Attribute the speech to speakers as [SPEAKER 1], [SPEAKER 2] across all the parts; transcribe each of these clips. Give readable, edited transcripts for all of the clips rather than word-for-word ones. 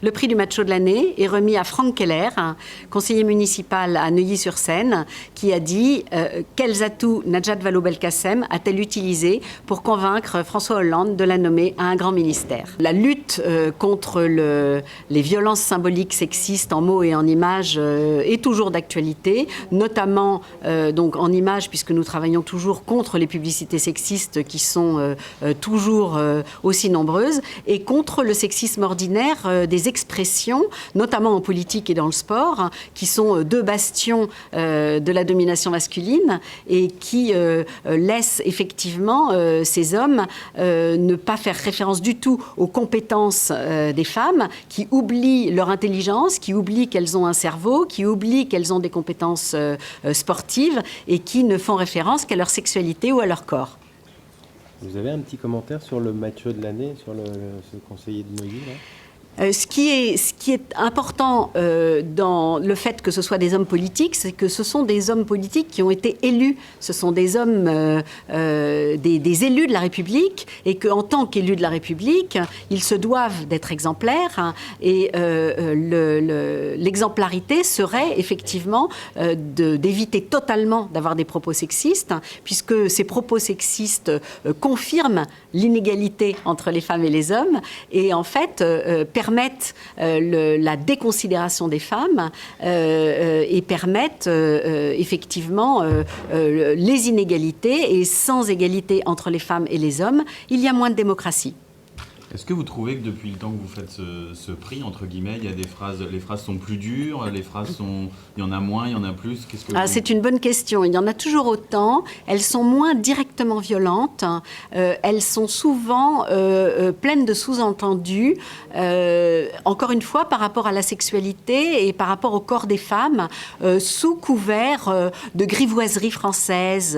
[SPEAKER 1] Le prix du macho de l'année est remis à Franck Keller, un conseiller municipal à Neuilly-sur-Seine, qui a dit quels atouts Najat Vallaud-Belkacem a-t-elle utilisé pour convaincre François Hollande de la nommer à un grand ministère. La lutte contre les violences symboliques sexistes en mots et en images est toujours d'actualité, notamment donc en images, puisque nous travaillons toujours contre les publicités sexistes qui sont toujours aussi nombreuses, et contre le sexisme ordinaire des expressions, notamment en politique et dans le sport, qui sont deux bastions de la domination masculine et qui laissent effectivement ces hommes ne pas faire référence du tout aux compétences des femmes, qui oublient leur intelligence, qui oublient qu'elles ont un cerveau, qui oublient qu'elles ont des compétences sportives et qui ne font référence qu'à leur sexualité ou à leur corps.
[SPEAKER 2] Vous avez un petit commentaire sur le macho de l'année, sur ce conseiller de Neuilly là ?
[SPEAKER 1] Ce qui est important dans le fait que ce soit des hommes politiques, c'est que ce sont des hommes politiques qui ont été élus. Ce sont des hommes, des élus de la République, et qu'en tant qu'élus de la République, ils se doivent d'être exemplaires. Hein, et l'exemplarité serait effectivement d'éviter totalement d'avoir des propos sexistes, hein, puisque ces propos sexistes confirment l'inégalité entre les femmes et les hommes, et en fait permettent la déconsidération des femmes et permettent effectivement les inégalités. Et sans égalité entre les femmes et les hommes, il y a moins de démocratie.
[SPEAKER 3] Est-ce que vous trouvez que depuis le temps que vous faites ce prix, entre guillemets, il y a des phrases, les phrases sont plus dures, il y en a moins, il y en a plus?
[SPEAKER 1] C'est une bonne question. Il y en a toujours autant. Elles sont moins directement violentes. Elles sont souvent pleines de sous-entendus. Encore une fois, par rapport à la sexualité et par rapport au corps des femmes, sous couvert de grivoiserie française.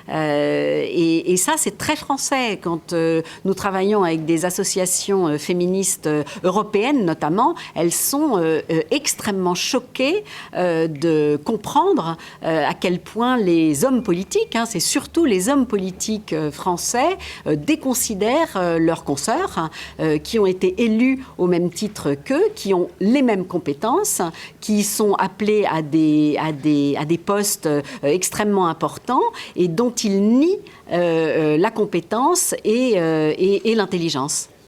[SPEAKER 1] Et ça, c'est très français. Quand nous travaillons avec des associations féministes européennes notamment, elles sont extrêmement choquées de comprendre à quel point les hommes politiques, hein, c'est surtout les hommes politiques français, déconsidèrent leurs consoeurs qui ont été élus au même titre qu'eux, qui ont les mêmes compétences, qui sont appelés à des postes extrêmement importants et dont ils nient la compétence et l'intelligence.